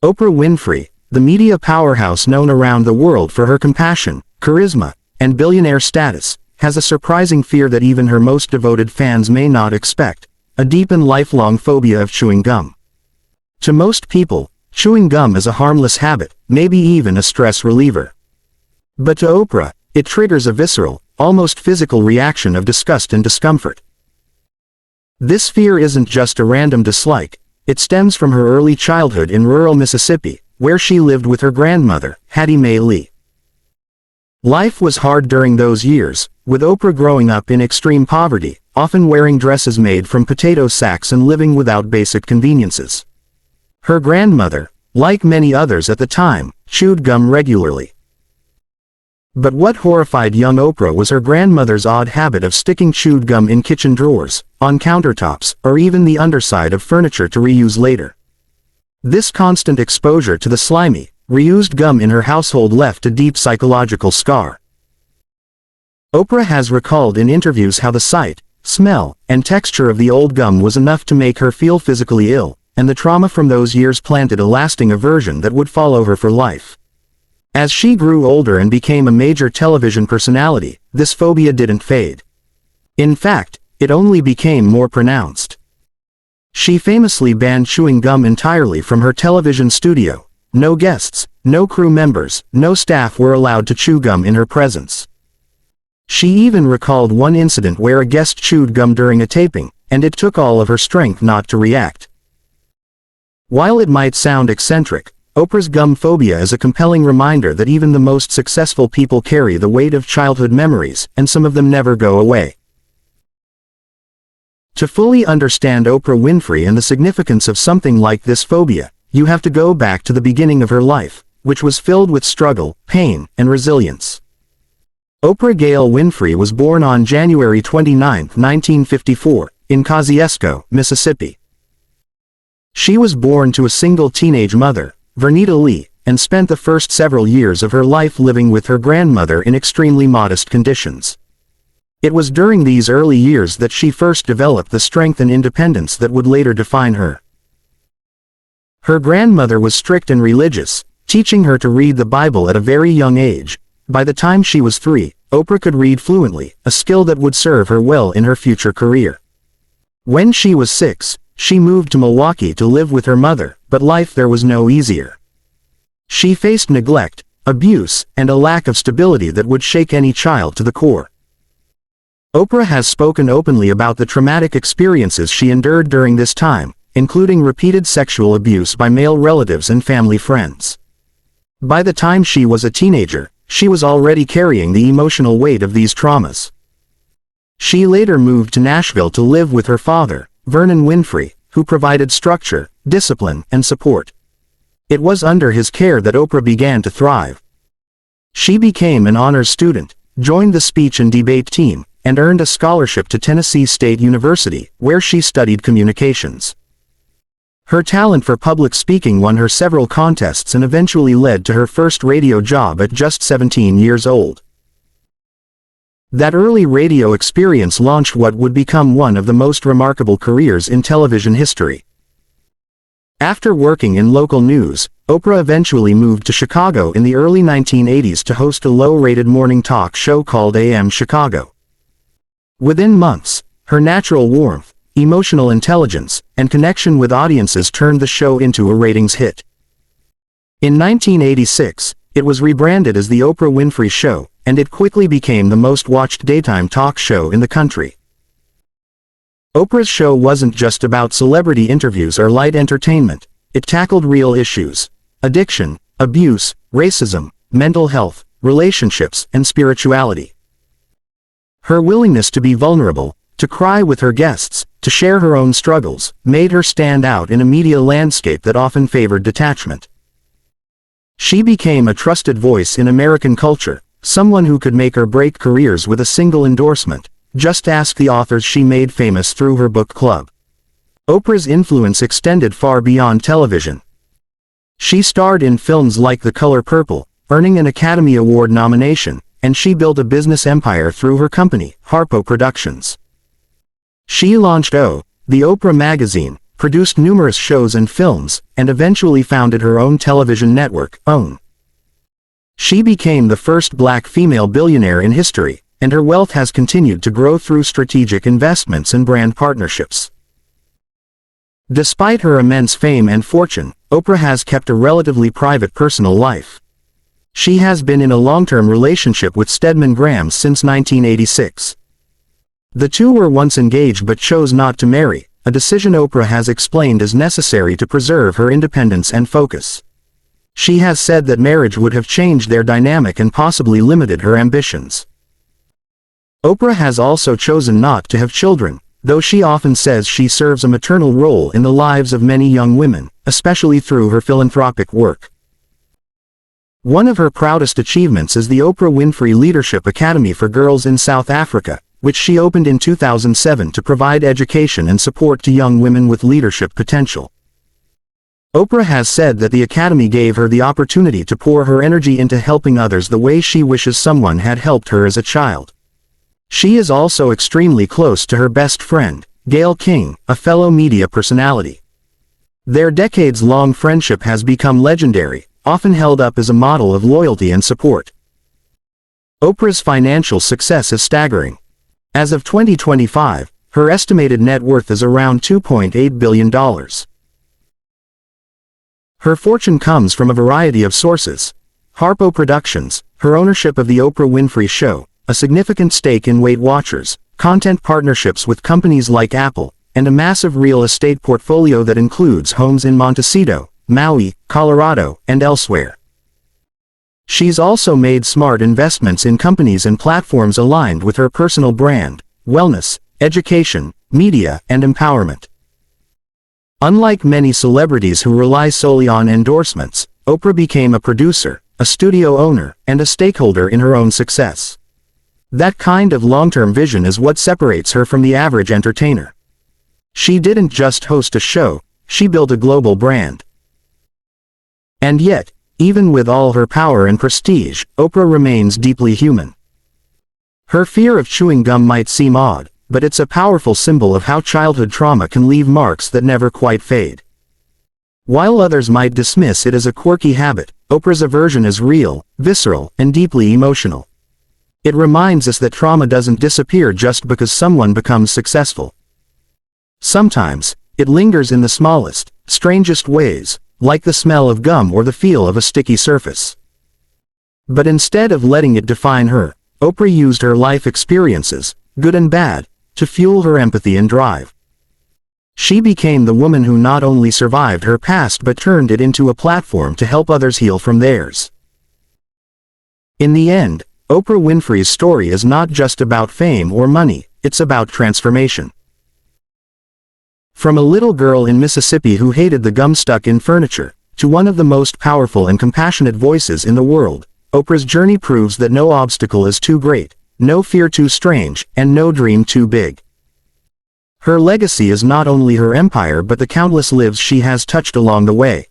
Oprah Winfrey, the media powerhouse known around the world for her compassion, charisma, and billionaire status, has a surprising fear that even her most devoted fans may not expect: a deep and lifelong phobia of chewing gum. To most people, chewing gum is a harmless habit, maybe even a stress reliever. But to Oprah, it triggers a visceral, almost physical reaction of disgust and discomfort. This fear isn't just a random dislike, it stems from her early childhood in rural Mississippi, where she lived with her grandmother, Hattie Mae Lee. Life was hard during those years, with Oprah growing up in extreme poverty, often wearing dresses made from potato sacks and living without basic conveniences. Her grandmother, like many others at the time, chewed gum regularly. But what horrified young Oprah was her grandmother's odd habit of sticking chewed gum in kitchen drawers, on countertops, or even the underside of furniture to reuse later. This constant exposure to the slimy, reused gum in her household left a deep psychological scar. Oprah has recalled in interviews how the sight, smell, and texture of the old gum was enough to make her feel physically ill, and the trauma from those years planted a lasting aversion that would follow her for life. As she grew older and became a major television personality, this phobia didn't fade. In fact, it only became more pronounced. She famously banned chewing gum entirely from her television studio. No guests, no crew members, no staff were allowed to chew gum in her presence. She even recalled one incident where a guest chewed gum during a taping, and it took all of her strength not to react. While it might sound eccentric, Oprah's gum phobia is a compelling reminder that even the most successful people carry the weight of childhood memories, and some of them never go away. To fully understand Oprah Winfrey and the significance of something like this phobia, you have to go back to the beginning of her life, which was filled with struggle, pain, and resilience. Oprah Gail Winfrey was born on January 29, 1954, in Kosciuszko, Mississippi. She was born to a single teenage mother, Vernita Lee, and spent the first several years of her life living with her grandmother in extremely modest conditions. It was during these early years that she first developed the strength and independence that would later define her. Her grandmother was strict and religious, teaching her to read the Bible at a very young age. By the time she was 3, Oprah could read fluently, a skill that would serve her well in her future career. When she was 6, she moved to Milwaukee to live with her mother, but life there was no easier. She faced neglect, abuse, and a lack of stability that would shake any child to the core. Oprah has spoken openly about the traumatic experiences she endured during this time, including repeated sexual abuse by male relatives and family friends. By the time she was a teenager, she was already carrying the emotional weight of these traumas. She later moved to Nashville to live with her father, Vernon Winfrey, who provided structure, discipline, and support. It was under his care that Oprah began to thrive. She became an honors student, joined the speech and debate team, and earned a scholarship to Tennessee State University, where she studied communications. Her talent for public speaking won her several contests and eventually led to her first radio job at just 17 years old. That early radio experience launched what would become one of the most remarkable careers in television history. After working in local news, Oprah eventually moved to Chicago in the early 1980s to host a low-rated morning talk show called AM Chicago. Within months, her natural warmth, emotional intelligence, and connection with audiences turned the show into a ratings hit. In 1986, it was rebranded as The Oprah Winfrey Show, and it quickly became the most-watched daytime talk show in the country. Oprah's show wasn't just about celebrity interviews or light entertainment. It tackled real issues: addiction, abuse, racism, mental health, relationships, and spirituality. Her willingness to be vulnerable, to cry with her guests, to share her own struggles, made her stand out in a media landscape that often favored detachment. She became a trusted voice in American culture, someone who could make or break careers with a single endorsement. Just ask the authors she made famous through her book club. Oprah's influence extended far beyond television. She starred in films like The Color Purple, earning an Academy Award nomination, and she built a business empire through her company, Harpo Productions. She launched the Oprah magazine, produced numerous shows and films, and eventually founded her own television network, OWN. She became the first black female billionaire in history, and her wealth has continued to grow through strategic investments and brand partnerships. Despite her immense fame and fortune, Oprah has kept a relatively private personal life. She has been in a long-term relationship with Stedman Graham since 1986. The two were once engaged but chose not to marry, a decision Oprah has explained as necessary to preserve her independence and focus. She has said that marriage would have changed their dynamic and possibly limited her ambitions. Oprah has also chosen not to have children, though she often says she serves a maternal role in the lives of many young women, especially through her philanthropic work. One of her proudest achievements is the Oprah Winfrey Leadership Academy for Girls in South Africa, which she opened in 2007 to provide education and support to young women with leadership potential. Oprah has said that the academy gave her the opportunity to pour her energy into helping others the way she wishes someone had helped her as a child. She is also extremely close to her best friend, Gayle King, a fellow media personality. Their decades-long friendship has become legendary, often held up as a model of loyalty and support. Oprah's financial success is staggering. As of 2025, her estimated net worth is around $2.8 billion. Her fortune comes from a variety of sources: Harpo Productions, her ownership of The Oprah Winfrey Show, a significant stake in Weight Watchers, content partnerships with companies like Apple, and a massive real estate portfolio that includes homes in Montecito, Maui, Colorado, and elsewhere. She's also made smart investments in companies and platforms aligned with her personal brand, wellness, education, media, and empowerment. Unlike many celebrities who rely solely on endorsements, Oprah became a producer, a studio owner, and a stakeholder in her own success. That kind of long-term vision is what separates her from the average entertainer. She didn't just host a show, she built a global brand. And yet, even with all her power and prestige, Oprah remains deeply human. Her fear of chewing gum might seem odd, but it's a powerful symbol of how childhood trauma can leave marks that never quite fade. While others might dismiss it as a quirky habit, Oprah's aversion is real, visceral, and deeply emotional. It reminds us that trauma doesn't disappear just because someone becomes successful. Sometimes, it lingers in the smallest, strangest ways, like the smell of gum or the feel of a sticky surface. But instead of letting it define her, Oprah used her life experiences, good and bad, to fuel her empathy and drive. She became the woman who not only survived her past but turned it into a platform to help others heal from theirs. In the end, Oprah Winfrey's story is not just about fame or money, it's about transformation. From a little girl in Mississippi who hated the gum stuck in furniture, to one of the most powerful and compassionate voices in the world, Oprah's journey proves that no obstacle is too great, no fear too strange, and no dream too big. Her legacy is not only her empire but the countless lives she has touched along the way.